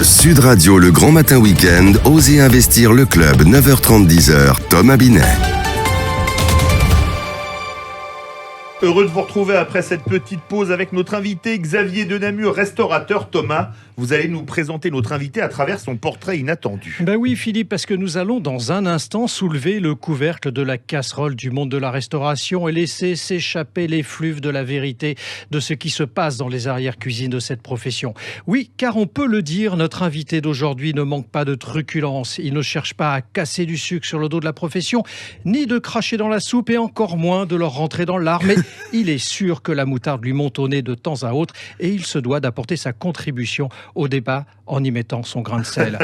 Sud Radio, le grand matin week-end, Osez investir le club, 9h30, 10h, Thomas Binet. Heureux de vous retrouver après cette petite pause avec notre invité Xavier de Namur, restaurateur. Thomas, vous allez nous présenter notre invité à travers son portrait inattendu. Ben oui Philippe, parce que nous allons dans un instant soulever le couvercle de la casserole du monde de la restauration et laisser s'échapper les fleuves de la vérité de ce qui se passe dans les arrière-cuisines de cette profession. Oui, car on peut le dire, notre invité d'aujourd'hui ne manque pas de truculence. Il ne cherche pas à casser du sucre sur le dos de la profession, ni de cracher dans la soupe et encore moins de leur rentrer dans l'art. Mais il est sûr que la moutarde lui monte au nez de temps à autre et il se doit d'apporter sa contribution au débat en y mettant son grain de sel.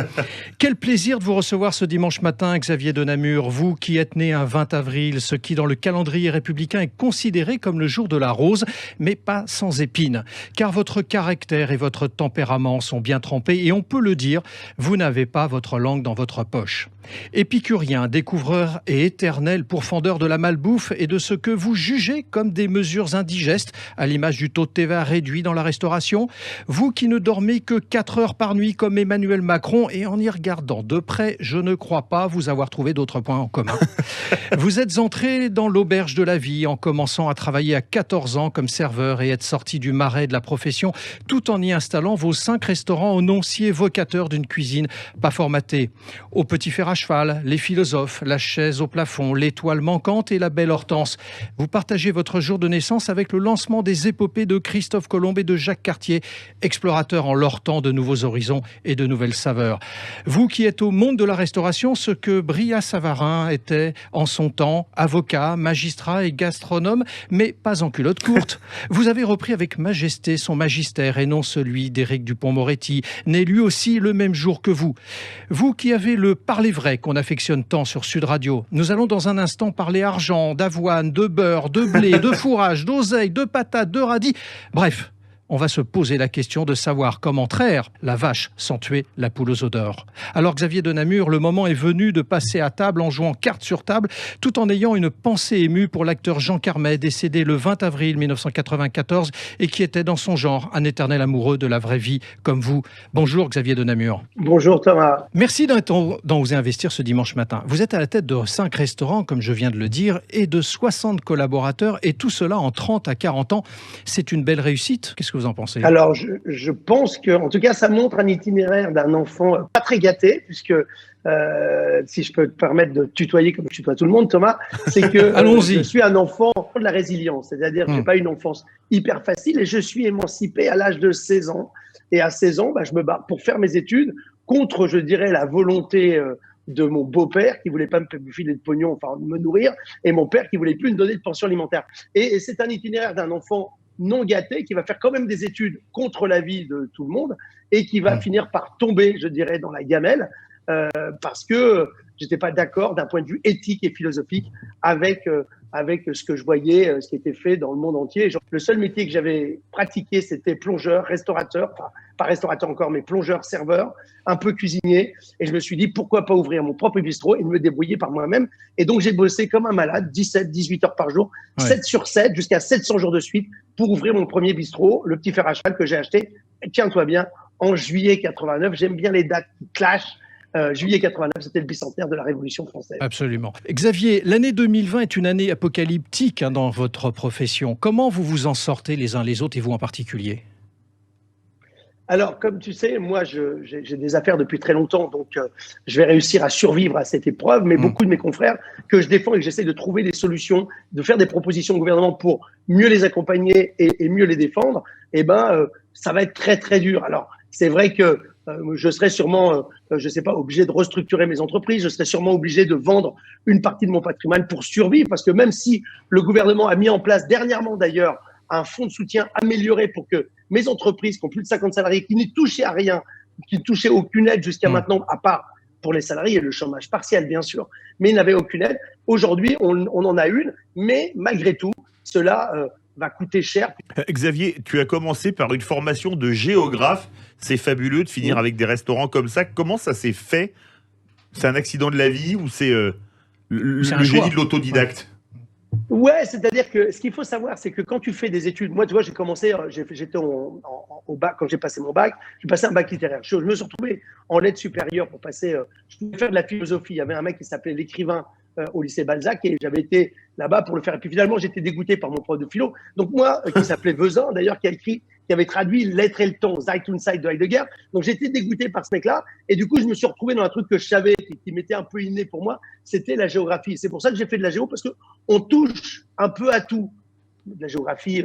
Quel plaisir de vous recevoir ce dimanche matin, Xavier de Namur, vous qui êtes né un 20 avril, ce qui dans le calendrier républicain est considéré comme le jour de la rose, mais pas sans épines, car votre caractère et votre tempérament sont bien trempés et on peut le dire, vous n'avez pas votre langue dans votre poche. Épicurien, découvreur et éternel pourfendeur de la malbouffe et de ce que vous jugez comme des mesures indigestes, à l'image du taux de TVA réduit dans la restauration, vous qui ne dormez que 4 heures par nuit comme Emmanuel Macron, et en y regardant de près, je ne crois pas vous avoir trouvé d'autres points en commun. Vous êtes entré dans l'auberge de la vie en commençant à travailler à 14 ans comme serveur et êtes sorti du marais de la profession tout en y installant vos 5 restaurants au noncier évocateur d'une cuisine pas formatée. Au petit fer à cheval, les philosophes, la chaise au plafond, l'étoile manquante et la belle Hortense. Vous partagez votre jour de naissance avec le lancement des épopées de Christophe Colomb et de Jacques Cartier, explorateurs en leur temps de nouveaux horizons et de nouvelles saveurs. Vous qui êtes au monde de la restauration, ce que Brillat Savarin était en son temps, avocat, magistrat et gastronome, mais pas en culotte courte. Vous avez repris avec majesté son magistère et non celui d'Éric Dupond-Moretti, né lui aussi le même jour que vous. Vous qui avez le parler vrai qu'on affectionne tant sur Sud Radio, nous allons dans un instant parler argent, d'avoine, de beurre, de blé, de fourrage, d'oseille, de patates, de radis. Bref, on va se poser la question de savoir comment traire la vache sans tuer la poule aux œufs d'or. Alors Xavier de Namur, le moment est venu de passer à table en jouant carte sur table, tout en ayant une pensée émue pour l'acteur Jean Carmet, décédé le 20 avril 1994 et qui était dans son genre un éternel amoureux de la vraie vie comme vous. Bonjour Xavier de Namur. Bonjour Thomas. Merci d'en Osez investir ce dimanche matin. Vous êtes à la tête de 5 restaurants, comme je viens de le dire, et de 60 collaborateurs, et tout cela en 30 à 40 ans. C'est une belle réussite. Qu'est-ce que vous en pensez ? Alors, je pense que, en tout cas, ça montre un itinéraire d'un enfant pas très gâté, puisque si je peux te permettre de tutoyer comme je tutoie tout le monde, Thomas, c'est que Allons-y. Je suis un enfant de la résilience, c'est-à-dire que j'ai pas une enfance hyper facile et je suis émancipé à l'âge de 16 ans. Et à 16 ans, je me bats pour faire mes études contre, je dirais, la volonté de mon beau-père qui voulait pas me filer de pognon, enfin me nourrir, et mon père qui voulait plus me donner de pension alimentaire. Et c'est un itinéraire d'un enfant non gâté, qui va faire quand même des études contre l'avis de tout le monde et qui va finir par tomber, je dirais, dans la gamelle parce que j'étais pas d'accord d'un point de vue éthique et philosophique avec ce que je voyais, ce qui était fait dans le monde entier. Le seul métier que j'avais pratiqué, c'était plongeur, restaurateur, enfin pas restaurateur encore, mais plongeur, serveur, un peu cuisinier. Et je me suis dit, pourquoi pas ouvrir mon propre bistrot et me débrouiller par moi-même. Et donc, j'ai bossé comme un malade, 17, 18 heures par jour, 7 sur 7, jusqu'à 700 jours de suite, pour ouvrir mon premier bistrot, le petit fer à cheval que j'ai acheté, tiens-toi bien, en juillet 89. J'aime bien les dates qui clashent. Juillet 89, c'était le bicentenaire de la Révolution française. Absolument. Xavier, l'année 2020 est une année apocalyptique dans votre profession. Comment vous vous en sortez les uns les autres et vous en particulier ? Alors, comme tu sais, moi, j'ai des affaires depuis très longtemps, donc je vais réussir à survivre à cette épreuve, mais beaucoup de mes confrères que je défends et que j'essaie de trouver des solutions, de faire des propositions au gouvernement pour mieux les accompagner et mieux les défendre, ça va être très, très dur. Alors, c'est vrai que je serai sûrement, obligé de restructurer mes entreprises, je serai sûrement obligé de vendre une partie de mon patrimoine pour survivre, parce que même si le gouvernement a mis en place dernièrement d'ailleurs un fonds de soutien amélioré pour que mes entreprises qui ont plus de 50 salariés, qui n'y touchaient à rien, qui ne touchaient aucune aide jusqu'à maintenant, à part pour les salariés et le chômage partiel, bien sûr, mais ils n'avaient aucune aide. Aujourd'hui, on en a une, mais malgré tout, cela va coûter cher. Xavier, tu as commencé par une formation de géographe. C'est fabuleux de finir avec des restaurants comme ça. Comment ça s'est fait ? C'est un accident de la vie ou c'est le génie de l'autodidacte ? Ouais, c'est-à-dire que ce qu'il faut savoir, c'est que quand tu fais des études, moi, tu vois, j'ai commencé, j'étais au bac, quand j'ai passé mon bac, j'ai passé un bac littéraire. Je me suis retrouvé en lettres supérieures pour passer, je voulais faire de la philosophie. Il y avait un mec qui s'appelait l'écrivain au lycée Balzac et j'avais été là-bas pour le faire. Et puis finalement, j'étais dégoûté par mon prof de philo. Donc moi, qui s'appelait Vezin, d'ailleurs, qui avait traduit L'être et le temps, Zeit und Zeit de Heidegger. Donc j'étais dégoûté par ce mec-là. Et du coup, je me suis retrouvé dans un truc que je savais, qui m'était un peu inné pour moi, c'était la géographie. C'est pour ça que j'ai fait de la géo, parce que on touche un peu à tout. De la géographie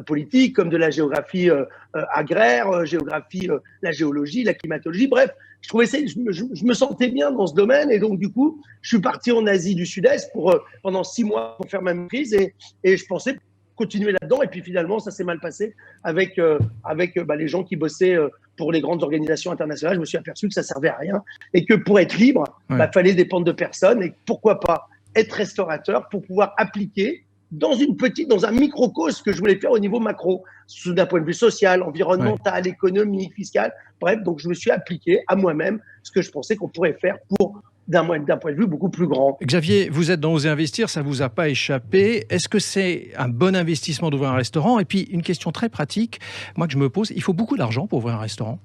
politique, comme de la géographie agraire, la géologie, la climatologie. Bref, je trouvais je me sentais bien dans ce domaine et donc du coup, je suis parti en Asie du Sud-Est pendant 6 mois pour faire ma maîtrise et je pensais continuer là-dedans et puis finalement, ça s'est mal passé avec les gens qui bossaient pour les grandes organisations internationales. Je me suis aperçu que ça servait à rien et que pour être libre, fallait dépendre de personne et pourquoi pas être restaurateur pour pouvoir appliquer dans un microcosme que je voulais faire au niveau macro, d'un point de vue social, environnemental, économique, fiscal. Bref, donc je me suis appliqué à moi-même ce que je pensais qu'on pourrait faire d'un point de vue beaucoup plus grand. Xavier, vous êtes dans Oser Investir, ça ne vous a pas échappé. Est-ce que c'est un bon investissement d'ouvrir un restaurant ? Et puis, une question très pratique, moi que je me pose, il faut beaucoup d'argent pour ouvrir un restaurant ?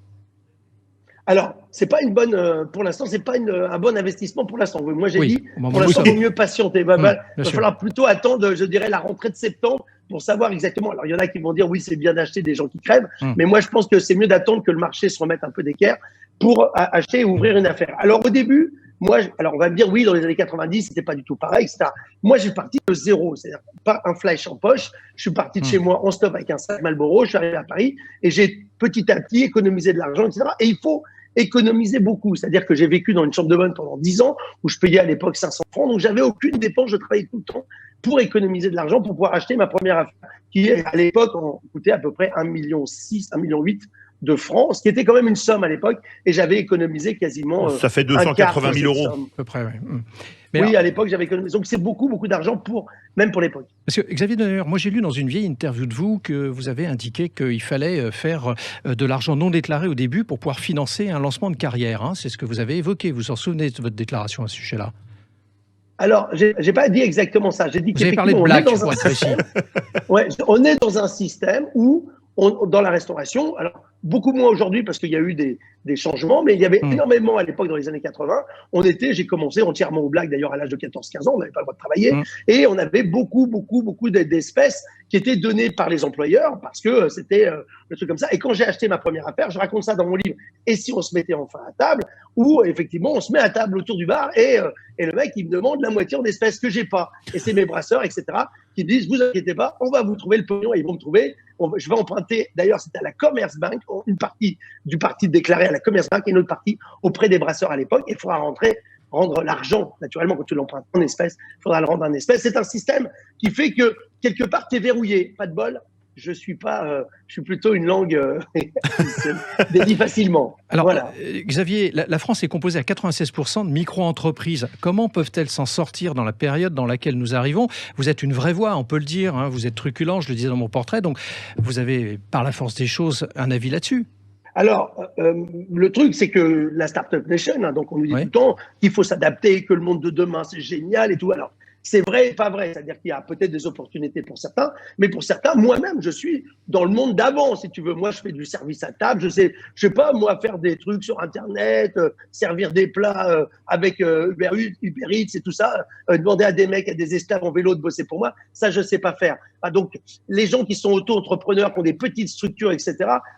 Alors, c'est pas une bonne, pour l'instant, c'est pas un bon investissement pour l'instant. Moi, j'ai dit, pour l'instant, il vaut mieux patienter. Il va falloir plutôt attendre, je dirais, la rentrée de septembre pour savoir exactement. Alors, il y en a qui vont dire, oui, c'est bien d'acheter des gens qui crèvent, mais moi, je pense que c'est mieux d'attendre que le marché se remette un peu d'équerre pour acheter et ouvrir une affaire. Alors, au début, on va me dire, oui, dans les années 90, c'était pas du tout pareil, etc. Moi, j'ai parti de zéro, c'est-à-dire pas un flash en poche. Je suis parti de chez moi en stop avec un sac Marlboro, je suis arrivé à Paris et j'ai petit à petit économisé de l'argent, etc. Et il faut économiser beaucoup. C'est-à-dire que j'ai vécu dans une chambre de bonne pendant 10 ans où je payais à l'époque 500 francs. Donc, j'avais aucune dépense. Je travaillais tout le temps pour économiser de l'argent pour pouvoir acheter ma première affaire qui, à l'époque, coûtait à peu près 1,6 million, 1,8 million de francs, ce qui était quand même une somme à l'époque. Et j'avais économisé quasiment. Ça fait 280 000 euros. À peu près, oui. Mais oui, à l'époque, j'avais économisé. Donc, c'est beaucoup, beaucoup d'argent même pour l'époque. Parce que, Xavier Denammure, moi, j'ai lu dans une vieille interview de vous que vous avez indiqué qu'il fallait faire de l'argent non déclaré au début pour pouvoir financer un lancement de carrière. Hein. C'est ce que vous avez évoqué. Vous vous en souvenez de votre déclaration à ce sujet-là ? Alors, j'ai pas dit exactement ça. J'ai dit vous avez parlé de blague, pour être précis. Ouais, on est dans un système où, dans la restauration, alors beaucoup moins aujourd'hui parce qu'il y a eu des changements, mais il y avait énormément à l'époque dans les années 80. J'ai commencé entièrement aux blagues d'ailleurs à l'âge de 14-15 ans, on n'avait pas le droit de travailler, et on avait beaucoup d'espèces qui étaient données par les employeurs parce que c'était le truc comme ça. Et quand j'ai acheté ma première affaire, je raconte ça dans mon livre, et si on se mettait enfin à table, où effectivement on se met à table autour du bar et le mec il me demande la moitié en espèces que j'ai pas, et c'est mes brasseurs, etc., qui disent vous inquiétez pas, on va vous trouver le pognon et ils vont me trouver. Je vais emprunter, d'ailleurs c'était à la Commerce Bank, une partie du parti déclaré à la Commerce Bank et une autre partie auprès des brasseurs à l'époque. Il faudra rendre l'argent, naturellement, quand tu l'empruntes en espèces, il faudra le rendre en espèces. C'est un système qui fait que, quelque part, tu es verrouillé. Pas de bol. Je suis plutôt une langue qui délie facilement. Alors, voilà. Xavier, la France est composée à 96% de micro-entreprises. Comment peuvent-elles s'en sortir dans la période dans laquelle nous arrivons ? Vous êtes une vraie voix, on peut le dire. Hein, vous êtes truculent, je le disais dans mon portrait. Donc, vous avez, par la force des choses, un avis là-dessus. Alors, le truc, c'est que la Startup Nation, hein, donc on nous dit tout le temps qu'il faut s'adapter, que le monde de demain, c'est génial et tout. Alors, c'est vrai et pas vrai. C'est-à-dire qu'il y a peut-être des opportunités pour certains, mais pour certains, moi-même, je suis dans le monde d'avant, si tu veux. Moi, je fais du service à table. Je sais pas, moi, faire des trucs sur Internet, servir des plats avec Uber Eats et tout ça, demander à des mecs, à des esclaves en vélo de bosser pour moi. Ça, je sais pas faire. Ah, donc, les gens qui sont auto-entrepreneurs, qui ont des petites structures, etc.,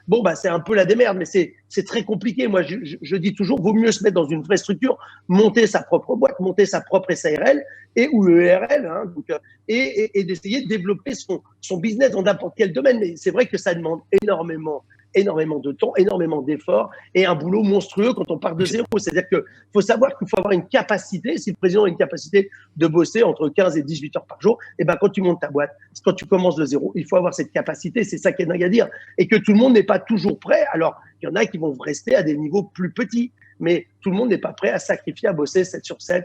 bon, c'est un peu la démerde, mais c'est très compliqué. Moi, je dis toujours, vaut mieux se mettre dans une vraie structure, monter sa propre boîte, monter sa propre SARL ou ERL, hein, donc, et d'essayer de développer son business dans n'importe quel domaine. Mais c'est vrai que ça demande énormément de temps, énormément d'efforts et un boulot monstrueux quand on part de zéro. C'est-à-dire qu'il faut savoir qu'il faut avoir une capacité, si le président a une capacité de bosser entre 15 et 18 heures par jour, et quand tu montes ta boîte, quand tu commences de zéro, il faut avoir cette capacité, c'est ça qui est dingue à dire. Et que tout le monde n'est pas toujours prêt. Alors, il y en a qui vont rester à des niveaux plus petits, mais tout le monde n'est pas prêt à sacrifier, à bosser 7 sur 7,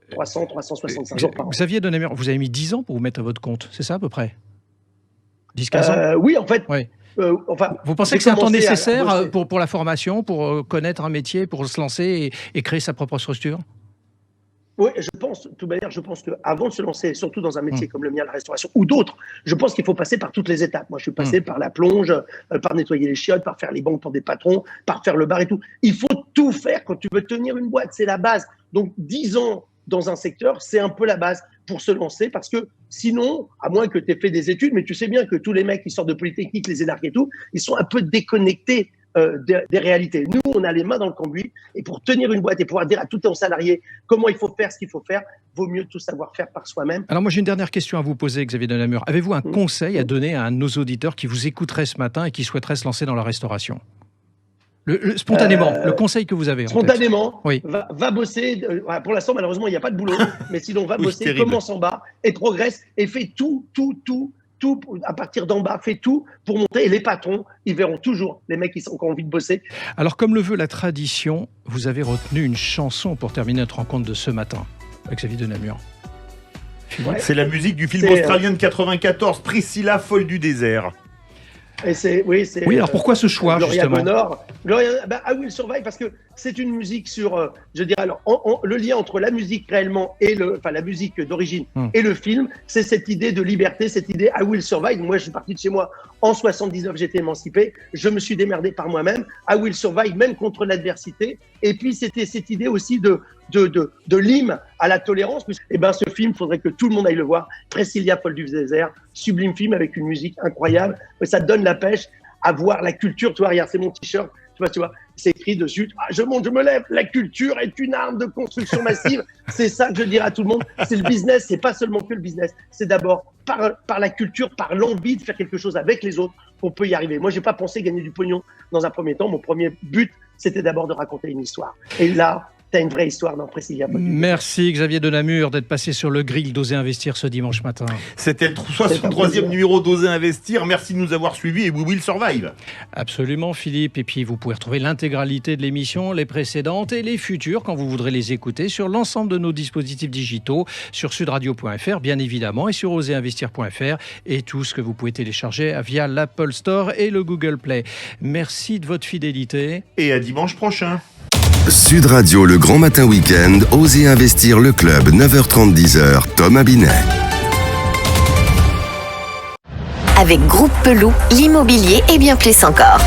365 jours par an. Xavier Denammure, vous avez mis 10 ans pour vous mettre à votre compte, c'est ça à peu près ? 10-15 ans Oui, en fait. Oui. Vous pensez que c'est un temps nécessaire pour la formation, pour connaître un métier, pour se lancer et créer sa propre structure ? Oui, de toute manière, je pense qu'avant de se lancer, surtout dans un métier comme le mien, la restauration, ou d'autres, je pense qu'il faut passer par toutes les étapes. Moi, je suis passé par la plonge, par nettoyer les chiottes, par faire les banques pour des patrons, par faire le bar et tout. Il faut tout faire quand tu veux tenir une boîte, c'est la base. Donc, 10 ans dans un secteur, c'est un peu la base pour se lancer, parce que sinon, à moins que tu aies fait des études, mais tu sais bien que tous les mecs qui sortent de Polytechnique, les énarques et tout, ils sont un peu déconnectés des réalités. Nous, on a les mains dans le cambouis, et pour tenir une boîte et pouvoir dire à tous tes salariés comment il faut faire ce qu'il faut faire, vaut mieux tout savoir faire par soi-même. Alors moi, j'ai une dernière question à vous poser, Xavier de Namur. Avez-vous un conseil à donner à nos auditeurs qui vous écouteraient ce matin et qui souhaiteraient se lancer dans la restauration ? Spontanément, le conseil que vous avez. Spontanément, oui. va bosser. Pour l'instant, malheureusement, il n'y a pas de boulot, mais sinon, va bosser, commence en bas et progresse et fais tout à partir d'en bas, fais tout pour monter. Et les patrons, ils verront toujours les mecs qui ont envie de bosser. Alors, comme le veut la tradition, vous avez retenu une chanson pour terminer notre rencontre de ce matin, avec Xavier de Namur. Ouais. C'est la musique du film australien de 94, Priscilla, folle du désert. Et oui, alors pourquoi ce choix, Gloria justement Gaynor, I Will Survive, parce que c'est une musique sur, je dirais, alors, le lien entre la musique réellement et la musique d'origine et le film, c'est cette idée de liberté, cette idée I Will Survive. Moi, je suis parti de chez moi en 79, j'étais émancipé, je me suis démerdé par moi-même, I Will Survive, même contre l'adversité. Et puis, c'était cette idée aussi de l'hymne à la tolérance. Et ben, ce film, il faudrait que tout le monde aille le voir. Priscilla, folle du désert, sublime film avec une musique incroyable. Ça te donne la pêche à voir la culture. Tu vois, regarde, c'est mon t-shirt. Tu vois, c'est écrit dessus. Je monte, je me lève. La culture est une arme de construction massive. C'est ça que je dirais à tout le monde. C'est le business. C'est pas seulement que le business. C'est d'abord par la culture, par l'envie de faire quelque chose avec les autres qu'on peut y arriver. Moi, j'ai pas pensé gagner du pognon dans un premier temps. Mon premier but, c'était d'abord de raconter une histoire. Et là, t'as une vraie histoire dans Priscilla. Merci Xavier de Namur d'être passé sur le grill d'Oser Investir ce dimanche matin. C'était le 63e numéro d'Oser Investir. Merci de nous avoir suivis et We Will Survive. Absolument Philippe. Et puis vous pouvez retrouver l'intégralité de l'émission, les précédentes et les futures quand vous voudrez les écouter sur l'ensemble de nos dispositifs digitaux, sur sudradio.fr bien évidemment et sur oserinvestir.fr et tout ce que vous pouvez télécharger via l'Apple Store et le Google Play. Merci de votre fidélité. Et à dimanche prochain. Sud Radio, le grand matin week-end, Osez investir le club, 9h30, 10h, Thomas Binet. Avec Groupe Peloux, l'immobilier et bien plus encore.